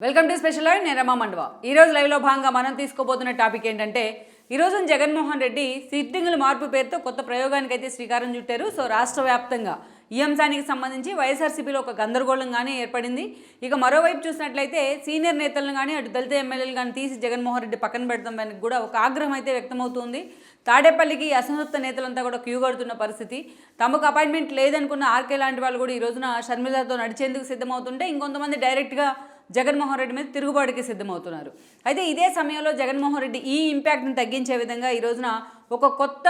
Welcome to special live. నేను రమా మండవ. ఈరోజు లైవ్లో భాగంగా మనం తీసుకోబోతున్న టాపిక్ ఏంటంటే, ఈరోజు జగన్మోహన్ రెడ్డి సిట్టింగుల మార్పు పేరుతో కొత్త ప్రయోగానికి అయితే శ్రీకారం చుట్టారు. సో రాష్ట్ర వ్యాప్తంగా ఈ అంశానికి సంబంధించి వైఎస్ఆర్సీపీలో ఒక గందరగోళం కానీ ఏర్పడింది. ఇక మరోవైపు చూసినట్లయితే సీనియర్ నేతలను కానీ అటు దళిత ఎమ్మెల్యేలు కానీ తీసి జగన్మోహన్ రెడ్డి పక్కన పెడతామని కూడా ఒక ఆగ్రహం అయితే వ్యక్తమవుతుంది. తాడేపల్లికి అసంతృప్త నేతలంతా కూడా క్యూ కడుతున్న పరిస్థితి. తమకు అపాయింట్మెంట్ లేదనుకున్న ఆర్కే లాంటి వాళ్ళు కూడా ఈ రోజున షర్మిలతో నడిచేందుకు సిద్ధమవుతుంటే, ఇంకొంతమంది డైరెక్ట్గా జగన్మోహన్ రెడ్డి మీద తిరుగుబాటుకి సిద్ధమవుతున్నారు. అయితే ఇదే సమయంలో జగన్మోహన్ రెడ్డి ఈ ఇంపాక్ట్ని తగ్గించే విధంగా ఈ రోజున ఒక కొత్త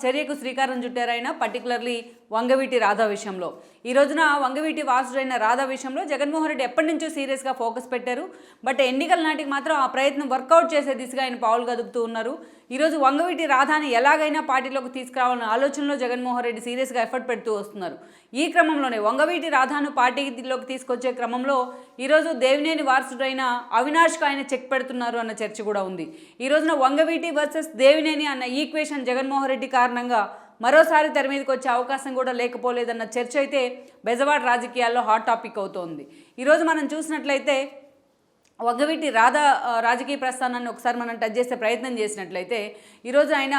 చర్యకు శ్రీకారం చుట్టారైన పర్టికులర్లీ వంగవీటి రాధా విషయంలో. ఈ రోజున వంగవీటి వాసుడైన రాధా విషయంలో జగన్మోహన్ రెడ్డి ఎప్పటి నుంచో సీరియస్గా ఫోకస్ పెట్టారు. బట్ ఎన్నికల నాటికి మాత్రం ఆ ప్రయత్నం వర్కౌట్ చేసే దిశగా ఆయన పావులు కదుపుతూ ఉన్నారు. ఈరోజు వంగవీటి రాధాని ఎలాగైనా పార్టీలోకి తీసుకురావాలన్న ఆలోచనలో జగన్మోహన్ రెడ్డి సీరియస్గా ఎఫర్ట్ పెడుతూ వస్తున్నారు. ఈ క్రమంలోనే వంగవీటి రాధాను పార్టీలోకి తీసుకొచ్చే క్రమంలో ఈరోజు దేవినేని వారసుడైన అవినాష్కి ఆయన చెక్ పెడుతున్నారు అన్న చర్చ కూడా ఉంది. ఈ రోజున వంగవీటి వర్సెస్ దేవినేని అన్న ఈక్వేషన్ జగన్మోహన్ రెడ్డి కారణంగా మరోసారి తెర మీదకి వచ్చే అవకాశం కూడా లేకపోలేదన్న చర్చ అయితే బెజవాడ రాజకీయాల్లో హాట్ టాపిక్ అవుతోంది. ఈరోజు మనం చూసినట్లయితే వంగవీటి రాధా రాజకీయ ప్రస్థానాన్ని ఒకసారి మనం టచ్ చేసే ప్రయత్నం చేసినట్లయితే ఈరోజు ఆయన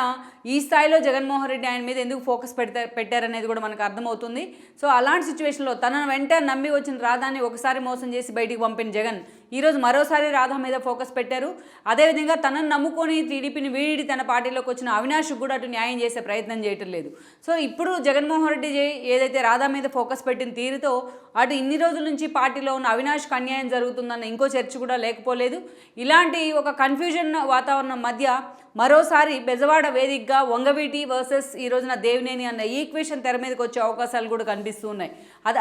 ఈ స్థాయిలో జగన్మోహన్ రెడ్డి ఆయన మీద ఎందుకు ఫోకస్ పెట్టారనేది కూడా మనకు అర్థమవుతుంది. సో అలాంటి సిచ్యువేషన్లో తనను వెంట నమ్మి వచ్చిన రాధాని ఒకసారి మోసం చేసి బయటికి పంపిన జగన్ ఈరోజు మరోసారి రాధా మీద ఫోకస్ పెట్టారు. అదేవిధంగా తనను నమ్ముకొని టీడీపీని వీడి తన పార్టీలోకి వచ్చిన అవినాష్కి కూడా అటు న్యాయం చేసే ప్రయత్నం చేయటం లేదు. సో ఇప్పుడు జగన్మోహన్ రెడ్డి ఏదైతే రాధా మీద ఫోకస్ పెట్టిన తీరుతో అటు ఇన్ని రోజుల నుంచి పార్టీలో ఉన్న అవినాష్కి అన్యాయం జరుగుతుందన్న ఇంకో చర్చ కూడా లేకపోలేదు. ఇలాంటి ఒక కన్ఫ్యూజన్ వాతావరణం మధ్య మరోసారి బెజవాడ వేదికగా వంగవీటి వర్సెస్ ఈ రోజున దేవినేని అన్న ఈక్వేషన్ తెర మీదకి వచ్చే అవకాశాలు కూడా కనిపిస్తూ ఉన్నాయి.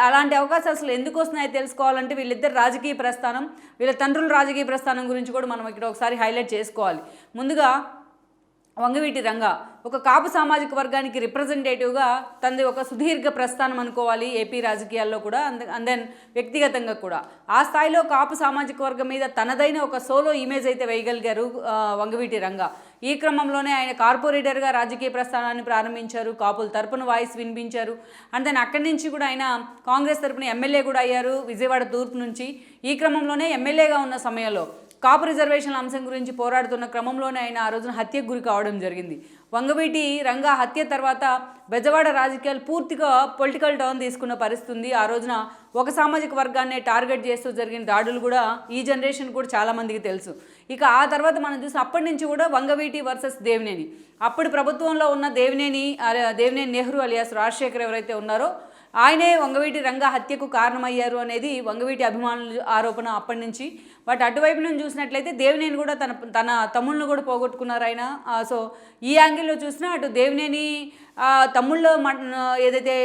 అలాంటి అవకాశాలు అసలు ఎందుకు వస్తున్నాయో తెలుసుకోవాలంటే వీళ్ళిద్దరు రాజకీయ ప్రస్థానం, వీళ్ళ తండ్రుల రాజకీయ ప్రస్థానం గురించి కూడా మనం ఇక్కడ ఒకసారి హైలైట్ చేసుకోవాలి. ముందుగా వంగవీటి రంగా ఒక కాపు సామాజిక వర్గానికి రిప్రజెంటేటివ్గా తనది ఒక సుదీర్ఘ ప్రస్థానం అనుకోవాలి ఏపీ రాజకీయాల్లో కూడా. అండ్ దెన్ వ్యక్తిగతంగా కూడా ఆ స్థాయిలో కాపు సామాజిక వర్గం మీద తనదైన ఒక సోలో ఇమేజ్ అయితే వేయగలిగారు వంగవీటి రంగా. ఈ క్రమంలోనే ఆయన కార్పొరేటర్గా రాజకీయ ప్రస్థానాన్ని ప్రారంభించారు, కాపుల తరపున వాయిస్ వినిపించారు. అండ్ దెన్ అక్కడి నుంచి కూడా ఆయన కాంగ్రెస్ తరపున ఎమ్మెల్యే కూడా అయ్యారు విజయవాడ తూర్పు నుంచి. ఈ క్రమంలోనే ఎమ్మెల్యేగా ఉన్న సమయంలో కాపు రిజర్వేషన్ల అంశం గురించి పోరాడుతున్న క్రమంలోనే ఆయన ఆ రోజున హత్యకు గురి కావడం జరిగింది. వంగవీటి రంగా హత్య తర్వాత బెజవాడ రాజకీయాలు పూర్తిగా పొలిటికల్ టర్న్ తీసుకున్న పరిస్థితి ఉంది. ఆ రోజున ఒక సామాజిక వర్గాన్ని టార్గెట్ చేస్తూ జరిగిన దాడులు కూడా ఈ జనరేషన్ కూడా చాలామందికి తెలుసు. ఇక ఆ తర్వాత మనం చూసి అప్పటి నుంచి కూడా వంగవీటి వర్సెస్ దేవినేని, అప్పుడు ప్రభుత్వంలో ఉన్న దేవినేని నెహ్రూ అలియాస్ రాజశేఖర్ ఎవరైతే ఉన్నారో ఆయనే వంగవీటి రంగా హత్యకు కారణమయ్యారు అనేది వంగవీటి అభిమానుల ఆరోపణ అప్పటి నుంచి. బట్ అటువైపు నుంచి చూసినట్లయితే దేవినేని కూడా తన తమ్ముళ్ళను కూడా పోగొట్టుకున్నారు ఆయన. సో ఈ యాంగిల్లో చూసినా అటు దేవినేని తమ్ముళ్ళ ఏదైతే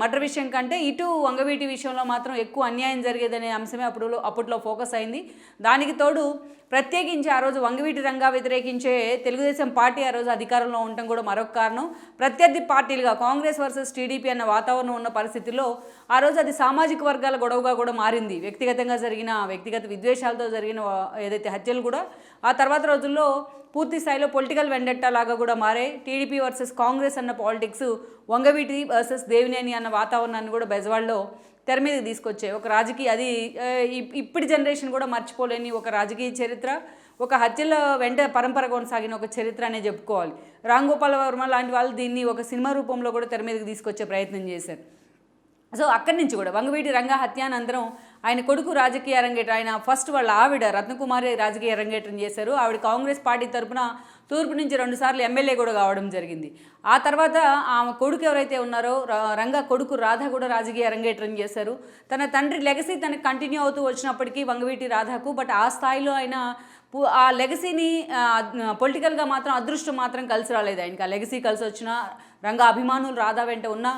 మర్డర్ విషయం కంటే ఇటు వంగవీటి విషయంలో మాత్రం ఎక్కువ అన్యాయం జరిగేదనే అంశమే అప్పట్లో ఫోకస్ అయింది. దానికి తోడు ప్రత్యేకించి ఆ రోజు వంగవీటి రంగా వ్యతిరేకించే తెలుగుదేశం పార్టీ ఆ రోజు అధికారంలో ఉండటం కూడా మరొక కారణం. ప్రత్యర్థి పార్టీలుగా కాంగ్రెస్ వర్సెస్ టీడీపీ అన్న వాతావరణం ఉన్న పరిస్థితుల్లో ఆ రోజు అది సామాజిక వర్గాల గొడవగా కూడా మారింది. వ్యక్తిగత విద్వేషాలతో జరిగిన ఏదైతే హత్యలు కూడా ఆ తర్వాత రోజుల్లో పూర్తి స్థాయిలో పొలిటికల్ వెండెట్టా లాగా కూడా మారే. టీడీపీ వర్సెస్ కాంగ్రెస్ అన్న పాలిటిక్స్, వంగవీటి వర్సెస్ దేవినేని అన్న వాతావరణాన్ని కూడా బెజవాడలో తెర మీదకి తీసుకొచ్చాయి. ఒక రాజకీయ అది ఇప్పటి జనరేషన్ కూడా మర్చిపోలేని ఒక రాజకీయ చరిత్ర, ఒక హత్యల వెంట పరంపర కొనసాగిన ఒక చరిత్ర అనే చెప్పుకోవాలి. రామ్ గోపాల్ వర్మ లాంటి వాళ్ళు దీన్ని ఒక సినిమా రూపంలో కూడా తెర మీదకి తీసుకొచ్చే ప్రయత్నం చేశారు. సో అక్కడి నుంచి కూడా వంగవీటి రంగా హత్యానంతరం ఆయన కొడుకు రాజకీయ అరంగేట్రం, ఆయన ఫస్ట్ వాళ్ళ ఆవిడ రత్నకుమారి రాజకీయ అరంగేట్రం చేశారు. ఆవిడ కాంగ్రెస్ పార్టీ తరపున తూర్పు నుంచి 2 సార్లు ఎమ్మెల్యే కూడా కావడం జరిగింది. ఆ తర్వాత ఆమె కొడుకు ఎవరైతే ఉన్నారో రంగా కొడుకు రాధా కూడా రాజకీయ అరంగేట్రం చేశారు. తన తండ్రి లెగసీ తనకు కంటిన్యూ అవుతూ వచ్చినప్పటికీ వంగవీటి రాధాకు, బట్ ఆ స్థాయిలో ఆయన ఆ లెగసీని పొలిటికల్గా మాత్రం అదృష్టం మాత్రం కలిసి రాలేదు ఆయనకి. ఆ లెగసీ కలిసి వచ్చిన రంగా అభిమానులు రాధా వెంట ఉన్న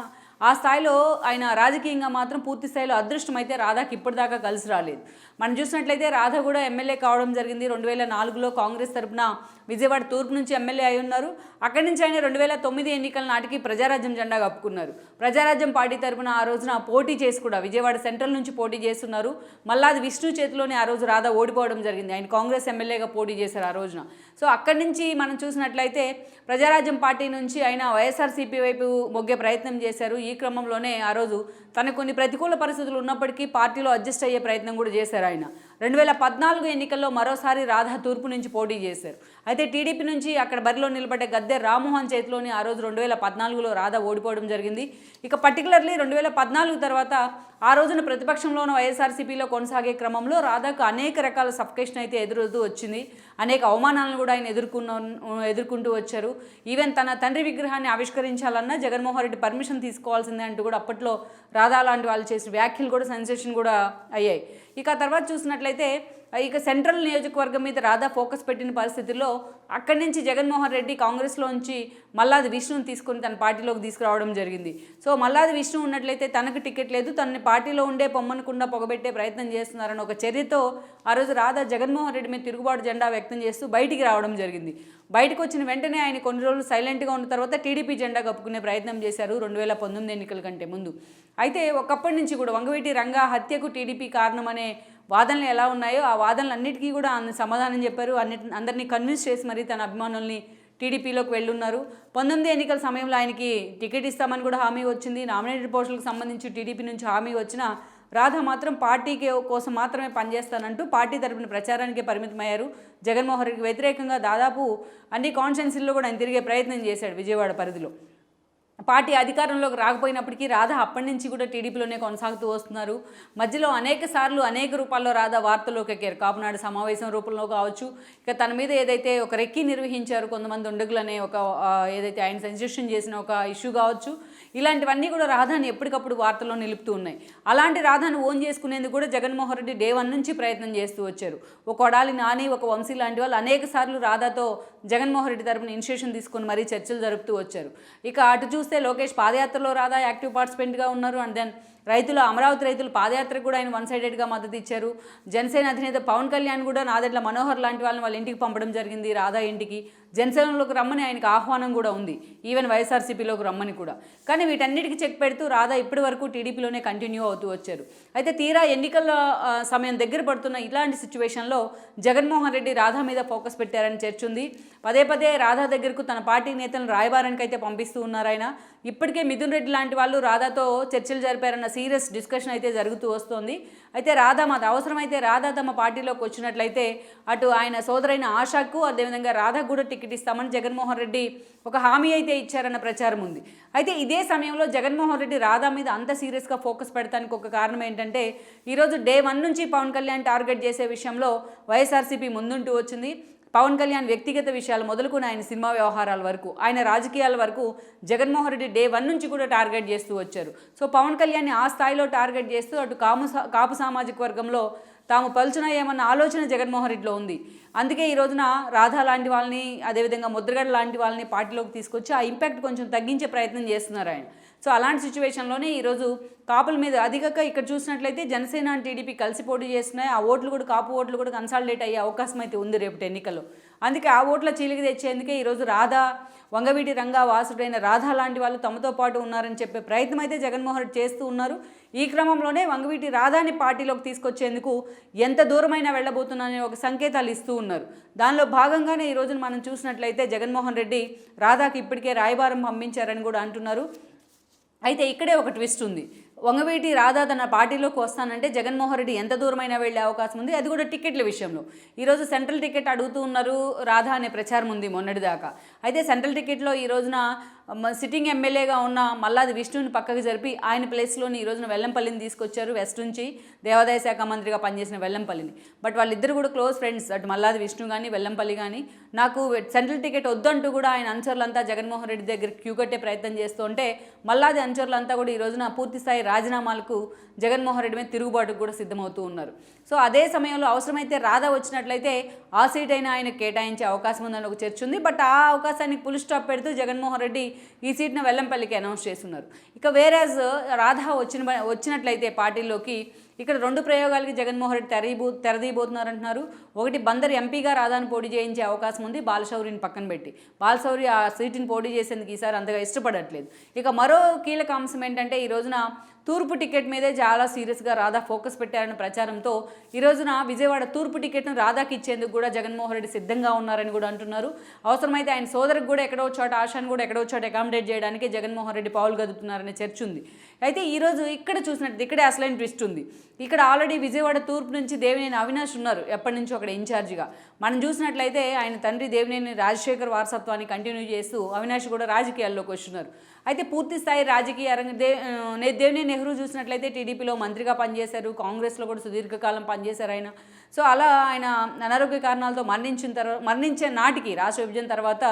ఆ స్థాయిలో ఆయన రాజకీయంగా మాత్రం పూర్తి స్థాయిలో అదృష్టం అయితే రాధాకి ఇప్పటిదాకా కలిసి రాలేదు. మనం చూసినట్లయితే రాధా కూడా ఎమ్మెల్యే కావడం జరిగింది. 2004లో కాంగ్రెస్ తరపున విజయవాడ తూర్పు నుంచి ఎమ్మెల్యే అయి ఉన్నారు. అక్కడి నుంచి ఆయన 2009 ఎన్నికల నాటికి ప్రజారాజ్యం జెండా కప్పుకున్నారు. ప్రజారాజ్యం పార్టీ తరపున ఆ రోజున పోటీ చేసి కూడా విజయవాడ సెంట్రల్ నుంచి పోటీ చేస్తున్నారు. మల్లాది విష్ణు చేతిలోనే ఆ రోజు రాధా ఓడిపోవడం జరిగింది. ఆయన కాంగ్రెస్ ఎమ్మెల్యేగా పోటీ చేశారు ఆ రోజున. సో అక్కడి నుంచి మనం చూసినట్లయితే ప్రజారాజ్యం పార్టీ నుంచి ఆయన వైఎస్ఆర్సీపీ వైపు మొగ్గే ప్రయత్నం చేశారు. ఈ క్రమంలోనే ఆ రోజు తనకు కొన్ని ప్రతికూల పరిస్థితులు ఉన్నప్పటికీ పార్టీలో అడ్జస్ట్ అయ్యే ప్రయత్నం కూడా చేశారు ఆయన. 2014 ఎన్నికల్లో మరోసారి రాధా తూర్పు నుంచి పోటీ చేశారు. అయితే టీడీపీ నుంచి అక్కడ బరిలో నిలబడ్డ గద్దె రామ్మోహన్ చేతిలోని ఆ రోజు 2014లో రాధా ఓడిపోవడం జరిగింది. ఇక పర్టికులర్లీ 2014 తర్వాత ఆ రోజున ప్రతిపక్షంలో ఉన్న వైఎస్ఆర్సీపీలో కొనసాగే క్రమంలో రాధాకు అనేక రకాల సఫికేషన్ అయితే ఎదురవుతూ వచ్చింది. అనేక అవమానాలను కూడా ఆయన ఎదుర్కొంటూ వచ్చారు. ఈవెన్ తన తండ్రి విగ్రహాన్ని ఆవిష్కరించాలన్నా జగన్మోహన్ రెడ్డి పర్మిషన్ తీసుకోవాల్సిందే అంటూ కూడా అప్పట్లో రాధా లాంటి వాళ్ళు చేసిన వ్యాఖ్యలు కూడా సెన్సేషన్ కూడా అయ్యాయి. ఇక తర్వాత చూసినట్లయితే ఇక సెంట్రల్ నియోజకవర్గం మీద రాధా ఫోకస్ పెట్టిన పరిస్థితుల్లో అక్కడి నుంచి జగన్మోహన్ రెడ్డి కాంగ్రెస్లోంచి మల్లాది విష్ణుని తీసుకొని తన పార్టీలోకి తీసుకురావడం జరిగింది. సో మల్లాది విష్ణు ఉన్నట్లయితే తనకు టికెట్ లేదు, తనని పార్టీలో ఉండే పొమ్మనకుండా పొగబెట్టే ప్రయత్నం చేస్తున్నారని ఒక చర్యతో ఆ రోజు రాధా జగన్మోహన్ రెడ్డి మీద తిరుగుబాటు జెండా వ్యక్తం చేస్తూ బయటికి రావడం జరిగింది. బయటకు వచ్చిన వెంటనే ఆయన కొన్ని రోజులు సైలెంట్గా ఉన్న తర్వాత టీడీపీ జెండా కప్పుకునే ప్రయత్నం చేశారు 2019 ఎన్నికల కంటే ముందు. అయితే ఒకప్పటి నుంచి కూడా వంగవీటి రంగా హత్యకు టీడీపీ కారణమనే వాదనలు ఎలా ఉన్నాయో ఆ వాదనలన్నిటికీ కూడా సమాధానం చెప్పారు. అందరినీ కన్విన్స్ చేసి మరి తన అభిమానుల్ని టీడీపీలోకి వెళ్ళున్నారు. 19 ఎన్నికల సమయంలో ఆయనకి టికెట్ ఇస్తామని కూడా హామీ వచ్చింది. నామినేటెడ్ పోస్టులకు సంబంధించి టీడీపీ నుంచి హామీ వచ్చినా రాధా మాత్రం పార్టీకి కోసం మాత్రమే పనిచేస్తానంటూ పార్టీ తరపున ప్రచారానికే పరిమితమయ్యారు. జగన్మోహన్ రెడ్డికి వ్యతిరేకంగా దాదాపు అన్ని కాన్స్టిట్యున్సీల్లో కూడా ఆయన తిరిగే ప్రయత్నం చేశాడు విజయవాడ పరిధిలో. పార్టీ అధికారంలోకి రాకపోయినప్పటికీ రాధా అప్పటి నుంచి కూడా టీడీపీలోనే కొనసాగుతూ వస్తున్నారు. మధ్యలో అనేక సార్లు అనేక రూపాల్లో రాధా వార్తల్లోకి ఎక్కారు. కాపునాడు సమావేశం రూపంలో కావచ్చు, ఇక తన మీద ఏదైతే ఒక రెక్కి నిర్వహించారు కొంతమంది ఉండుగులనే ఒక ఏదైతే ఆయన సెన్సేషన్ చేసిన ఒక ఇష్యూ కావచ్చు, ఇలాంటివన్నీ కూడా రాధాని ఎప్పటికప్పుడు వార్తల్లో నిలుపుతూ ఉన్నాయి. అలాంటి రాధాను ఓన్ చేసుకునేందుకు కూడా జగన్మోహన్ రెడ్డి డే 1 నుంచి ప్రయత్నం చేస్తూ వచ్చారు. ఒక కొడాలి నాని, ఒక వంశీ లాంటి వాళ్ళు అనేక సార్లు రాధాతో జగన్మోహన్ రెడ్డి తరపున ఇనిషియేషన్ తీసుకొని మరీ చర్చలు జరుపుతూ వచ్చారు. ఇక అటు చూస్తే లోకేష్ పాదయాత్రలో రాధా యాక్టివ్ పార్టిసిపెంట్గా ఉన్నారు. అండ్ దెన్ అమరావతి రైతులు పాదయాత్రకు కూడా ఆయన 1-sidedగా మద్దతు ఇచ్చారు. జనసేన అధినేత పవన్ కళ్యాణ్ కూడా నాదెండ్ల మనోహర్ లాంటి వాళ్ళని వాళ్ళ ఇంటికి పంపడం జరిగింది. రాధా ఇంటికి జనసేనలోకి రమ్మని ఆయనకు ఆహ్వానం కూడా ఉంది, ఈవెన్ వైఎస్ఆర్సీపీలోకి రమ్మని కూడా. కానీ వీటన్నిటికీ చెక్ పెడుతూ రాధా ఇప్పటి వరకు టీడీపీలోనే కంటిన్యూ అవుతూ వచ్చారు. అయితే తీరా ఎన్నికల సమయం దగ్గర పడుతున్న ఇలాంటి సిచ్యువేషన్లో జగన్మోహన్ రెడ్డి రాధా మీద ఫోకస్ పెట్టారని చర్చ ఉంది. పదే రాధా దగ్గరకు తన పార్టీ నేతలను రాయబారానికి అయితే పంపిస్తూ ఉన్నారు ఆయన. ఇప్పటికే మిథున్ రెడ్డి లాంటి వాళ్ళు రాధాతో చర్చలు జరిపారన్న సీరియస్ డిస్కషన్ అయితే జరుగుతూ వస్తోంది. అయితే రాధా మాది అవసరమైతే రాధా తమ పార్టీలోకి వచ్చినట్లయితే అటు ఆయన సోదరైన ఆశాకు అదేవిధంగా రాధాకు కూడా టికెట్ ఇస్తామని జగన్మోహన్ రెడ్డి ఒక హామీ అయితే ఇచ్చారన్న ప్రచారం ఉంది. అయితే ఇదే సమయంలో జగన్మోహన్ రెడ్డి రాధా మీద అంత సీరియస్గా ఫోకస్ పెడతానికి ఒక కారణం ఏంటంటే ఈరోజు డే 1 నుంచి పవన్ కళ్యాణ్ టార్గెట్ చేసే విషయంలో వైఎస్ఆర్సీపీ ముందుంటూ వచ్చింది. పవన్ కళ్యాణ్ వ్యక్తిగత విషయాలు మొదలుకొని ఆయన సినిమా వ్యవహారాల వరకు, ఆయన రాజకీయాల వరకు జగన్మోహన్ రెడ్డి డే 1 నుంచి కూడా టార్గెట్ చేస్తూ వచ్చారు. సో పవన్ కళ్యాణ్ని ఆ స్థాయిలో టార్గెట్ చేస్తూ అటు కాపు సామాజిక వర్గంలో తాము పలుచున్నాయేమన్న ఆలోచన జగన్మోహన్ రెడ్డిలో ఉంది. అందుకే ఈ రోజున రాధా లాంటి వాళ్ళని అదేవిధంగా ముద్రగడ లాంటి వాళ్ళని పార్టీలోకి తీసుకొచ్చి ఆ ఇంపాక్ట్ కొంచెం తగ్గించే ప్రయత్నం చేస్తున్నారు ఆయన. సో అలాంటి సిచ్యువేషన్లోనే ఈరోజు కాపుల మీద అధికంగా ఇక్కడ చూసినట్లయితే జనసేన టీడీపీ కలిసి పోటీ చేస్తున్నాయి. ఆ ఓట్లు కూడా కాపు ఓట్లు కూడా కన్సాలిడేట్ అయ్యే అవకాశం అయితే ఉంది రేపటి ఎన్నికల్లో. అందుకే ఆ ఓట్ల చీలిక తెచ్చేందుకే ఈరోజు రాధా, వంగవీటి రంగా వాసుడైన రాధా లాంటి వాళ్ళు తమతో పాటు ఉన్నారని చెప్పే ప్రయత్నం అయితే జగన్మోహన్ రెడ్డి చేస్తూ ఉన్నారు. ఈ క్రమంలోనే వంగవీటి రాధాని పార్టీలోకి తీసుకొచ్చేందుకు ఎంత దూరమైనా వెళ్ళబోతున్నారనే ఒక సంకేతాలు ఇస్తూ ఉన్నారు. దానిలో భాగంగానే ఈ రోజున మనం చూసినట్లయితే జగన్మోహన్ రెడ్డి రాధాకి ఇప్పటికే రాయబారం పంపించారని కూడా అంటున్నారు. అయితే ఇక్కడే ఒక ట్విస్ట్ ఉంది. వంగవీటి రాధా తన పార్టీలోకి వస్తానంటే జగన్మోహన్ రెడ్డి ఎంత దూరమైనా వెళ్ళే అవకాశం ఉంది, అది కూడా టికెట్ల విషయంలో. ఈరోజు సెంట్రల్ టికెట్ అడుగుతూ ఉన్నారు రాధా అనే ప్రచారం ఉంది మొన్నటిదాకా. అయితే సెంట్రల్ టికెట్లో ఈ రోజున సిట్టింగ్ ఎమ్మెల్యేగా ఉన్న మల్లాది విష్ణుని పక్కకు జరిపి ఆయన ప్లేస్లోని ఈ రోజున వెల్లంపల్లిని తీసుకొచ్చారు. వెస్ట్ నుంచి దేవాదాయ శాఖ మంత్రిగా పనిచేసిన వెల్లంపల్లిని. బట్ వాళ్ళిద్దరు కూడా క్లోజ్ ఫ్రెండ్స్, అటు మల్లాది విష్ణు కానీ వెల్లంపల్లి కానీ. నాకు సెంట్రల్ టికెట్ వద్దంటూ కూడా ఆయన అనుచరులంతా జగన్మోహన్ రెడ్డి దగ్గర క్యూ కట్టే ప్రయత్నం చేస్తూ ఉంటే మల్లాది అనుచరులంతా కూడా ఈ రోజున పూర్తిస్థాయి రాజీనామాలకు జగన్మోహన్ రెడ్డి మీద తిరుగుబాటుకు కూడా సిద్ధమవుతూ ఉన్నారు. సో అదే సమయంలో అవసరమైతే రాధా వచ్చినట్లయితే ఆ సీట్ అయినా ఆయనకు కేటాయించే అవకాశం ఉందని ఒక చర్చ ఉంది. బట్ ఆ అవకాశానికి ఫుల్ స్టాప్ పెడుతూ జగన్మోహన్ రెడ్డి ఈ సీట్ను వెల్లంపల్లికి అనౌన్స్ చేస్తున్నారు. ఇక వేరేజ్ రాధా వచ్చినట్లయితే పార్టీలోకి ఇక్కడ 2 ప్రయోగాలకి జగన్మోహన్ రెడ్డి తెరదీయబోతున్నారంటున్నారు. ఒకటి బందర్ ఎంపీగా రాధాను పోటీ చేయించే అవకాశం ఉంది, బాలశౌరిని పక్కన పెట్టి. బాలశౌరి ఆ సీటుని పోటీ చేసేందుకు ఈసారి అంతగా ఇష్టపడట్లేదు. ఇక మరో కీలక అంశం ఏంటంటే ఈ రోజున తూర్పు టికెట్ మీదే చాలా సీరియస్గా రాధా ఫోకస్ పెట్టారన్న ప్రచారంతో ఈ రోజున విజయవాడ తూర్పు టికెట్ను రాధాకి ఇచ్చేందుకు కూడా జగన్మోహన్ రెడ్డి సిద్ధంగా ఉన్నారని కూడా అంటున్నారు. అవసరమైతే ఆయన సోదరికి కూడా ఎక్కడో చోట, ఆశాను కూడా ఎక్కడో చోట అకామిడేట్ చేయడానికి జగన్మోహన్ రెడ్డి పావులు గదుపుతున్నారనే చర్చ ఉంది. అయితే ఈరోజు ఇక్కడ చూసినట్టు ఇక్కడే అసలైన ట్విస్ట్ ఉంది. ఇక్కడ ఆల్రెడీ విజయవాడ తూర్పు నుంచి దేవినేని అవినాష్ ఉన్నారు, ఎప్పటి నుంచో అక్కడ ఇన్ఛార్జిగా. మనం చూసినట్లయితే ఆయన తండ్రి దేవినేని రాజశేఖర్ వారసత్వాన్ని కంటిన్యూ చేస్తూ అవినాష్ కూడా రాజకీయాల్లోకి వస్తున్నారు. అయితే పూర్తి స్థాయి రాజకీయ దేవినేని నెహ్రూ చూసినట్లయితే టీడీపీలో మంత్రిగా పనిచేశారు, కాంగ్రెస్లో కూడా సుదీర్ఘకాలం పనిచేశారు ఆయన. సో అలా ఆయన అనారోగ్య కారణాలతో మరణించే నాటికి రాష్ట్ర విభజన తర్వాత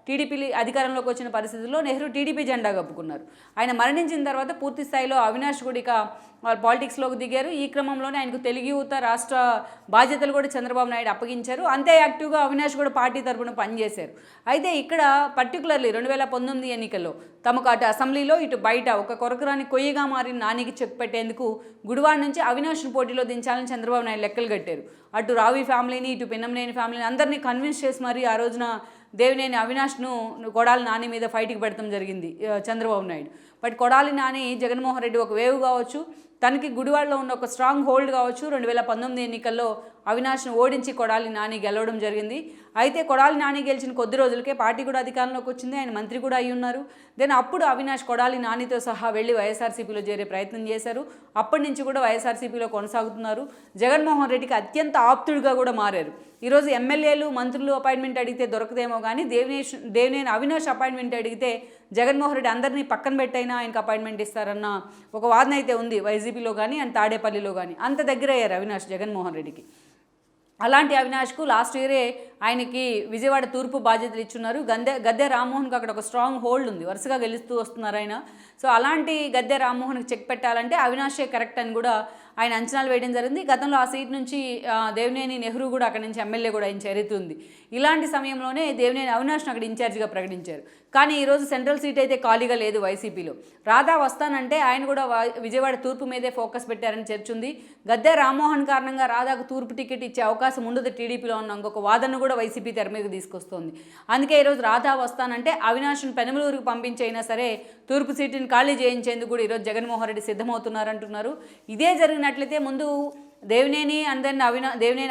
టీడీపీ అధికారంలోకి వచ్చిన పరిస్థితుల్లో నెహ్రూ టీడీపీ జెండా కప్పుకున్నారు. ఆయన మరణించిన తర్వాత పూర్తి స్థాయిలో అవినాష్ కూడా ఇక పాలిటిక్స్లోకి దిగారు. ఈ క్రమంలోనే ఆయనకు తెలుగు యువత రాష్ట్ర బాధ్యతలు కూడా చంద్రబాబు నాయుడు అప్పగించారు. అంతే యాక్టివ్గా అవినాష్ కూడా పార్టీ తరఫున పనిచేశారు. అయితే ఇక్కడ పర్టికులర్లీ 2019 ఎన్నికల్లో తమకు అటు అసెంబ్లీలో ఇటు బయట ఒక కొరకురాని కొయ్యగా మారిన నానికి చెక్ పెట్టేందుకు గుడివాడ నుంచి అవినాష్ను పోటీలో దించాలని చంద్రబాబు నాయుడు లెక్కలు కట్టారు. అటు రావి ఫ్యామిలీని, ఇటు పిన్నంనేని ఫ్యామిలీని అందరినీ కన్విన్స్ చేసి మరి ఆ రోజున దేవినేని అవినాష్ను కొడాలి నాని మీద ఫైట్కి పెడతాం జరిగింది చంద్రబాబు నాయుడు. బట్ కొడాలి నాని జగన్మోహన్ రెడ్డి ఒక వేవ్ కావచ్చు, తనకి గుడివాడలో ఉన్న ఒక స్ట్రాంగ్ హోల్డ్ కావచ్చు, 2019 ఎన్నికల్లో అవినాష్ను ఓడించి కొడాలి నాని గెలవడం జరిగింది. అయితే కొడాలి నాని గెలిచిన కొద్ది రోజులకే పార్టీ కూడా అధికారంలోకి వచ్చింది, ఆయన మంత్రి కూడా అయి ఉన్నారు. దెన్ అప్పుడు అవినాష్ కొడాలి నానితో సహా వెళ్ళి వైఎస్ఆర్సీపీలో చేరే ప్రయత్నం చేశారు. అప్పటి నుంచి కూడా వైఎస్ఆర్సీపీలో కొనసాగుతున్నారు. జగన్మోహన్ రెడ్డికి అత్యంత ఆప్తుడిగా కూడా మారారు. ఈరోజు ఎమ్మెల్యేలు, మంత్రులు అపాయింట్మెంట్ అడిగితే దొరకదేమో కానీ దేవినేని అవినాష్ అపాయింట్మెంట్ అడిగితే జగన్మోహన్ రెడ్డి అందరినీ పక్కన పెట్టైనా ఆయనకు అపాయింట్మెంట్ ఇస్తారన్న ఒక వాదన అయితే ఉంది వైసీపీలో కానీ అండ్ తాడేపల్లిలో కానీ. అంత దగ్గర అయ్యారు అవినాష్ జగన్మోహన్ రెడ్డికి. అలాంటి అవినాష్కు లాస్ట్ ఇయరే ఆయనకి విజయవాడ తూర్పు బాధ్యతలు ఇచ్చున్నారు. గద్దె రామ్మోహన్కి అక్కడ ఒక స్ట్రాంగ్ హోల్డ్ ఉంది, వరుసగా గెలుస్తూ వస్తున్నారు ఆయన. సో అలాంటి గద్దె రామ్మోహన్కి చెక్ పెట్టాలంటే అవినాషే కరెక్ట్ అని కూడా ఆయన అంచనాలు వేయడం జరిగింది. గతంలో ఆ సీట్ నుంచి దేవినేని నెహ్రూ కూడా అక్కడి నుంచి ఎమ్మెల్యే కూడా ఆయన చరిత్ర ఉంది. ఇలాంటి సమయంలోనే దేవినేని అవినాష్ను అక్కడ ఇన్ఛార్జిగా ప్రకటించారు. కానీ ఈరోజు సెంట్రల్ సీట్ అయితే ఖాళీగా లేదు వైసీపీలో. రాధా వస్తానంటే ఆయన కూడా విజయవాడ తూర్పు మీదే ఫోకస్ పెట్టారని చర్చ ఉంది. గద్దె రామ్మోహన్ కారణంగా రాధాకు తూర్పు టికెట్ ఇచ్చే అవకాశం ఉండదు టీడీపీలో ఉన్న ఇంకొక వాదన కూడా వైసీపీ తెర మీదకి తీసుకొస్తోంది. అందుకే ఈరోజు రాధా వస్తానంటే అవినాష్ను పెనమలూరుకు పంపించైనా సరే తూర్పు సీటుని ఖాళీ చేయించేందుకు కూడా ఈరోజు జగన్మోహన్ రెడ్డి సిద్ధమవుతున్నారంటున్నారు. ఇదే జరిగినట్లయితే ముందు దేవినేని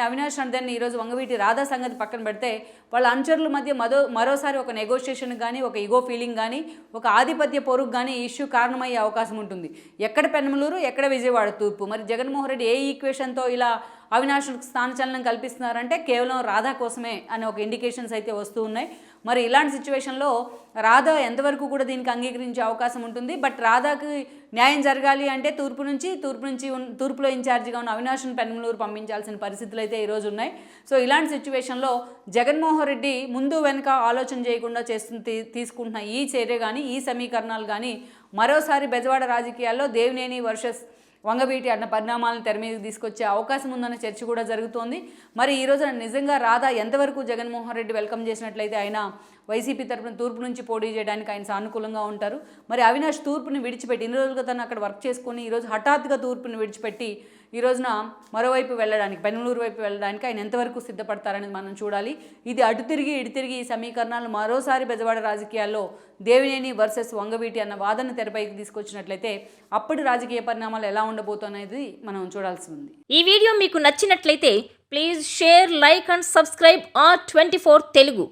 అవినాష్ అండ్ దెన్ ఈరోజు వంగవీటి రాధా సంగతి పక్కన పెడితే వాళ్ళ అనుచరుల మధ్య మరోసారి ఒక నెగోషియేషన్ కానీ, ఒక ఈగో ఫీలింగ్ కానీ, ఒక ఆధిపత్య పొరుగు కానీ ఈ ఇష్యూ కారణమయ్యే అవకాశం ఉంటుంది. ఎక్కడ పెనమలూరు, ఎక్కడ విజయవాడ తూర్పు. మరి జగన్మోహన్ రెడ్డి ఏ ఈక్వేషన్తో ఇలా అవినాష్కు స్థానచలనం కల్పిస్తున్నారంటే కేవలం రాధా కోసమే అనే ఒక ఇండికేషన్స్ అయితే వస్తూ ఉన్నాయి. మరి ఇలాంటి సిచ్యువేషన్లో రాధా ఎంతవరకు కూడా దీనికి అంగీకరించే అవకాశం ఉంటుంది. బట్ రాధాకి న్యాయం జరగాలి అంటే తూర్పులో ఇన్ఛార్జిగా ఉన్న అవినాష్ను పెనమలూరు పంపించాల్సిన పరిస్థితులు అయితే ఈరోజు ఉన్నాయి. సో ఇలాంటి సిచ్యువేషన్లో జగన్మోహన్ రెడ్డి ముందు వెనుక ఆలోచన చేయకుండా తీసుకుంటున్న ఈ చర్య కానీ, ఈ సమీకరణాలు కానీ మరోసారి బెజవాడ రాజకీయాల్లో దేవినేని వర్సెస్ వంగవీటి అన్న పరిణామాలను తెర మీదకి తీసుకొచ్చే అవకాశం ఉందన్న చర్చ కూడా జరుగుతోంది. మరి ఈ రోజున నిజంగా రాధా ఎంతవరకు జగన్మోహన్ రెడ్డి వెల్కమ్ చేసినట్లయితే ఆయన వైసీపీ తరఫున తూర్పు నుంచి పోటీ చేయడానికి ఆయన సానుకూలంగా ఉంటారు. మరి అవినాష్ తూర్పుని విడిచిపెట్టి ఇన్ని రోజులుగా తను అక్కడ వర్క్ చేసుకొని ఈరోజు హఠాత్తుగా తూర్పుని విడిచిపెట్టి ఈ రోజున మరోవైపు వెళ్ళడానికి, పెనమలూరు వైపు వెళ్ళడానికి ఆయన ఎంతవరకు సిద్ధపడతారనేది మనం చూడాలి. ఇది అటు తిరిగి ఇటు తిరిగి ఈ సమీకరణాలు మరోసారి బెజవాడ రాజకీయాల్లో దేవినేని వర్సెస్ వంగవీటి అన్న వాదన తెరపైకి తీసుకొచ్చినట్లయితే అప్పుడు రాజకీయ పరిణామాలు ఎలా ఉండబోతున్నది మనం చూడాల్సి ఉంది. ఈ వీడియో మీకు నచ్చినట్లయితే please share, like and subscribe R24 Telugu.